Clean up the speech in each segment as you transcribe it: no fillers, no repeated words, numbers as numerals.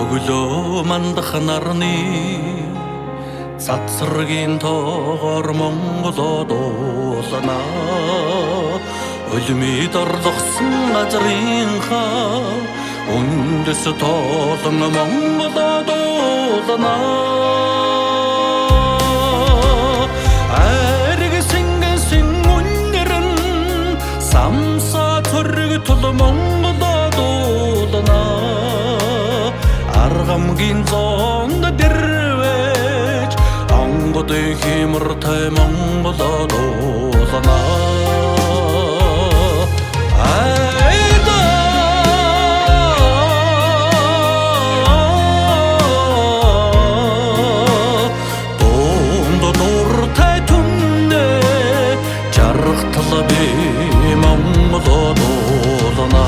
Өглөө мандах нарны цацрагийн тоогоор Монголоо дуулана. Өлмид орлогсон газрынхаа үндэс тоолон Монголоо дуулана. Аргисингэн үнэрэн самса төргөтөл Монголоо дуулана. Аргамгийн зоонд дэрвэж онгодын хэмэртэй Монголоо дуулана. Дунд дуртай түнэ жаргатал би Монголоо дуулана.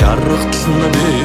Жаргатал би